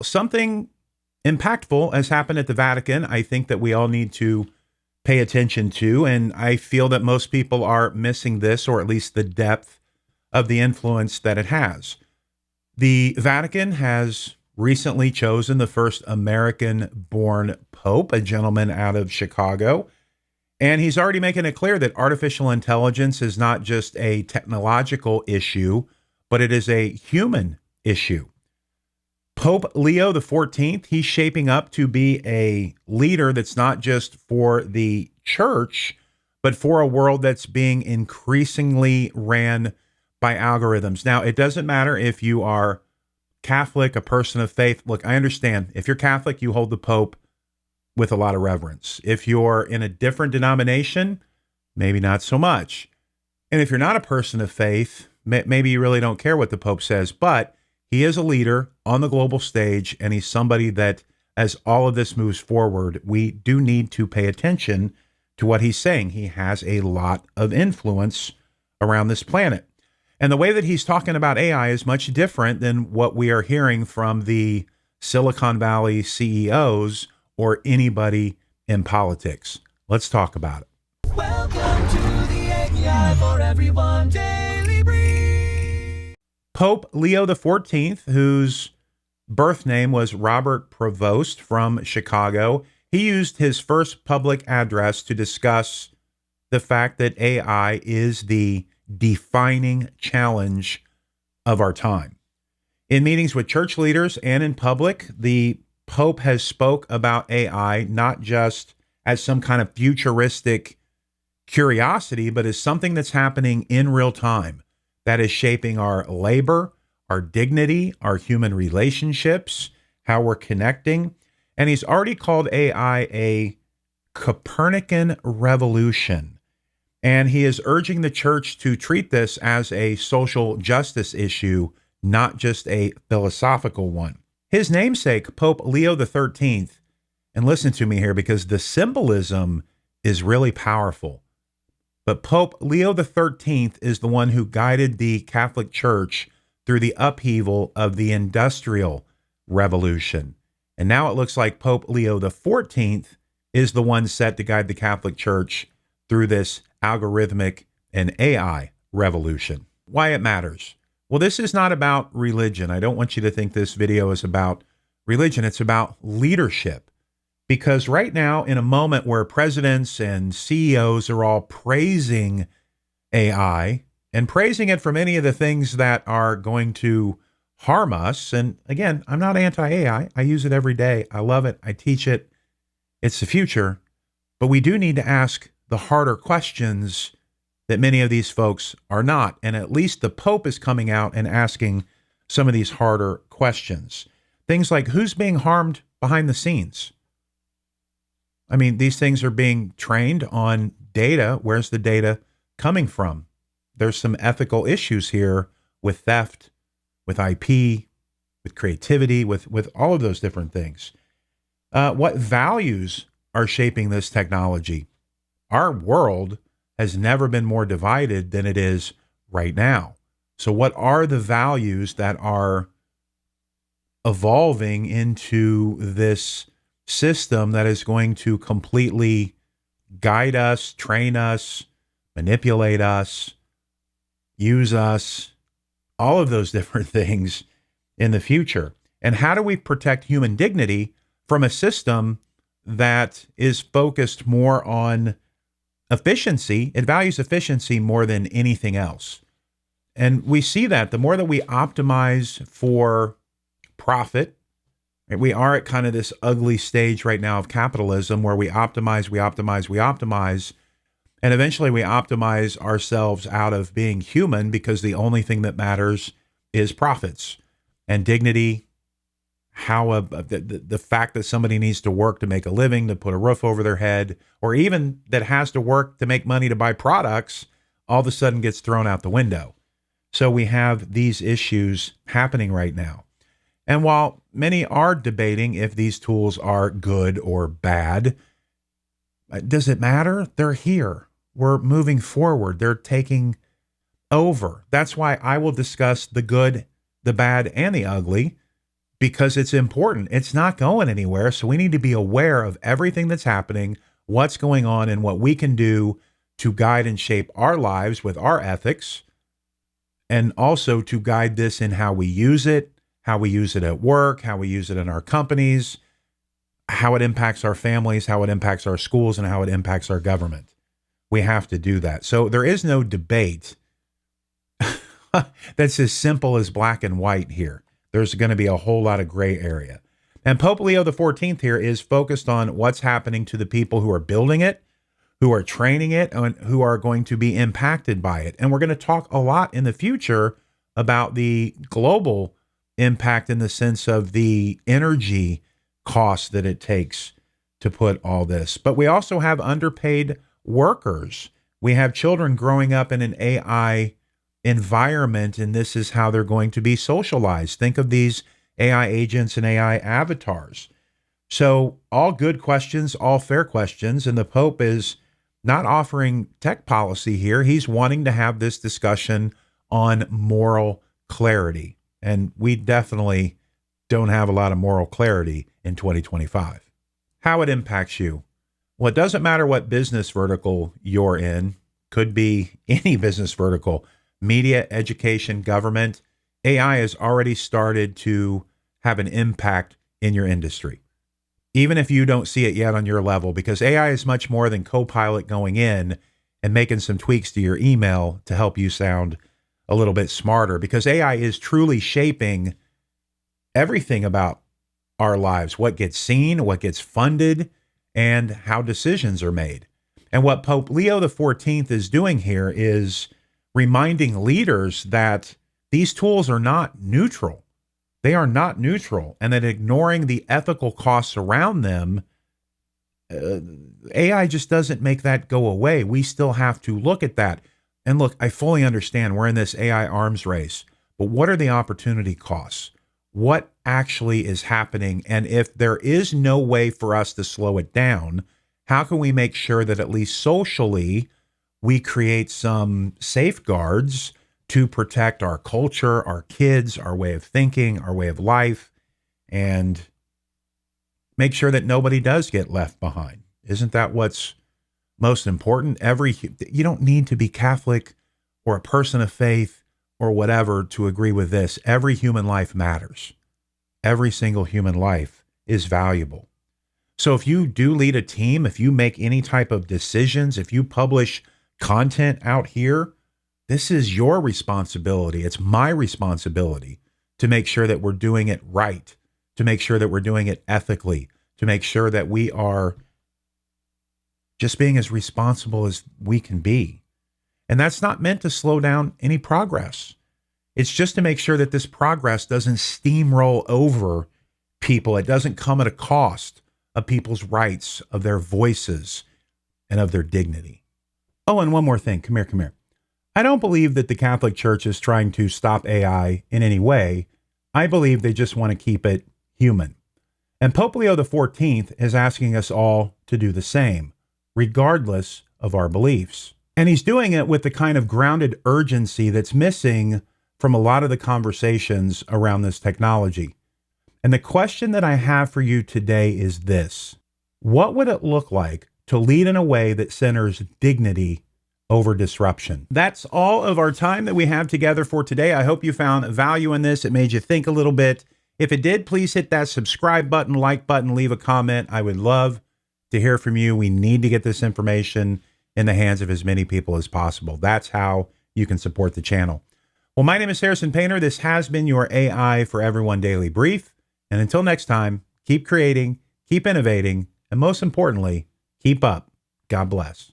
something impactful has happened at the Vatican. I think that we all need to pay attention to, and I feel that most people are missing this, or at least the depth of the influence that it has. The Vatican has recently chosen the first American-born pope, a gentleman out of Chicago, and he's already making it clear that artificial intelligence is not just a technological issue, but it is a human issue. Pope Leo XIV, he's shaping up to be a leader that's not just for the church, but for a world that's being increasingly ran by algorithms. Now, it doesn't matter if you are Catholic, a person of faith. Look, I understand. If you're Catholic, you hold the Pope with a lot of reverence. If you're in a different denomination, maybe not so much. And if you're not a person of faith, maybe you really don't care what the Pope says, but he is a leader on the global stage, and he's somebody that, as all of this moves forward, we do need to pay attention to what he's saying. He has a lot of influence around this planet. And the way that he's talking about AI is much different than what we are hearing from the Silicon Valley CEOs or anybody in politics. Let's talk about it. Welcome to the AI for Everyone Daily Brief. Pope Leo XIV, whose birth name was Robert Provost from Chicago, he used his first public address to discuss the fact that AI is the defining challenge of our time. In meetings with church leaders and in public, the Pope has spoke about AI not just as some kind of futuristic curiosity, but as something that's happening in real time that is shaping our labor, our dignity, our human relationships, how we're connecting. And he's already called AI a Copernican Revolution. And he is urging the church to treat this as a social justice issue, not just a philosophical one. His namesake, Pope Leo XIII, and listen to me here because the symbolism is really powerful. But Pope Leo XIII is the one who guided the Catholic Church through the upheaval of the Industrial Revolution. And now it looks like Pope Leo XIV is the one set to guide the Catholic Church through this algorithmic and AI revolution. Why it matters? Well, this is not about religion. I don't want you to think this video is about religion. It's about leadership. Because right now, in a moment where presidents and CEOs are all praising AI and praising it for many of the things that are going to harm us, and again, I'm not anti-AI. I use it every day. I love it. I teach it. It's the future. But we do need to ask the harder questions that many of these folks are not. And at least the Pope is coming out and asking some of these harder questions. Things like, who's being harmed behind the scenes? I mean, these things are being trained on data. Where's the data coming from? There's some ethical issues here with theft, with IP, with creativity, with all of those different things. What values are shaping this technology? Our world has never been more divided than it is right now. So what are the values that are evolving into this system that is going to completely guide us, train us, manipulate us, use us, all of those different things in the future? And how do we protect human dignity from a system that is focused more on efficiency? It values efficiency more than anything else. And we see that the more that we optimize for profit, right, we are at kind of this ugly stage right now of capitalism where we optimize, and eventually we optimize ourselves out of being human because the only thing that matters is profits and dignity. The fact that somebody needs to work to make a living, to put a roof over their head, or even that has to work to make money to buy products, all of a sudden gets thrown out the window. So we have these issues happening right now. And while many are debating if these tools are good or bad, does it matter? They're here. We're moving forward. They're taking over. That's why I will discuss the good, the bad, and the ugly, because it's important. It's not going anywhere. So we need to be aware of everything that's happening, what's going on, and what we can do to guide and shape our lives with our ethics, and also to guide this in how we use it at work, how we use it in our companies, how it impacts our families, how it impacts our schools, and how it impacts our government. We have to do that. So there is no debate that's as simple as black and white here. There's going to be a whole lot of gray area. And Pope Leo XIV here is focused on what's happening to the people who are building it, who are training it, and who are going to be impacted by it. And we're going to talk a lot in the future about the global impact in the sense of the energy cost that it takes to put all this. But we also have underpaid workers. We have children growing up in an AI environment, and this is how they're going to be socialized. Think of these AI agents and AI avatars. So all good questions, all fair questions, and the Pope is not offering tech policy here. He's wanting to have this discussion on moral clarity. And we definitely don't have a lot of moral clarity in 2025. How it impacts you. Well, it doesn't matter what business vertical you're in. Could be any business vertical. Media, education, government. AI has already started to have an impact in your industry, even if you don't see it yet on your level, because AI is much more than Copilot going in and making some tweaks to your email to help you sound a little bit smarter, because AI is truly shaping everything about our lives, what gets seen, what gets funded, and how decisions are made. And what Pope Leo XIV is doing here is reminding leaders that these tools are not neutral. They are not neutral, and that ignoring the ethical costs around them, AI just doesn't make that go away. We still have to look at that. And look, I fully understand we're in this AI arms race, but what are the opportunity costs? What actually is happening? And if there is no way for us to slow it down, how can we make sure that at least socially we create some safeguards to protect our culture, our kids, our way of thinking, our way of life, and make sure that nobody does get left behind? Isn't that what's most important? You don't need to be Catholic or a person of faith or whatever to agree with this. Every human life matters. Every single human life is valuable. So if you do lead a team, if you make any type of decisions, if you publish content out here, this is your responsibility. It's my responsibility to make sure that we're doing it right, to make sure that we're doing it ethically, to make sure that we are just being as responsible as we can be. And that's not meant to slow down any progress. It's just to make sure that this progress doesn't steamroll over people. It doesn't come at a cost of people's rights, of their voices, and of their dignity. Oh, and one more thing. Come here. I don't believe that the Catholic Church is trying to stop AI in any way. I believe they just want to keep it human. And Pope Leo XIV is asking us all to do the same, regardless of our beliefs. And he's doing it with the kind of grounded urgency that's missing from a lot of the conversations around this technology. And the question that I have for you today is this: what would it look like to lead in a way that centers dignity over disruption? That's all of our time that we have together for today. I hope you found value in this. It made you think a little bit. If it did, please hit that subscribe button, like button, leave a comment. I would love to hear from you. We need to get this information in the hands of as many people as possible. That's how you can support the channel. Well, my name is Harrison Painter. This has been your AI for Everyone Daily Brief. And until next time, keep creating, keep innovating, and most importantly, keep up. God bless.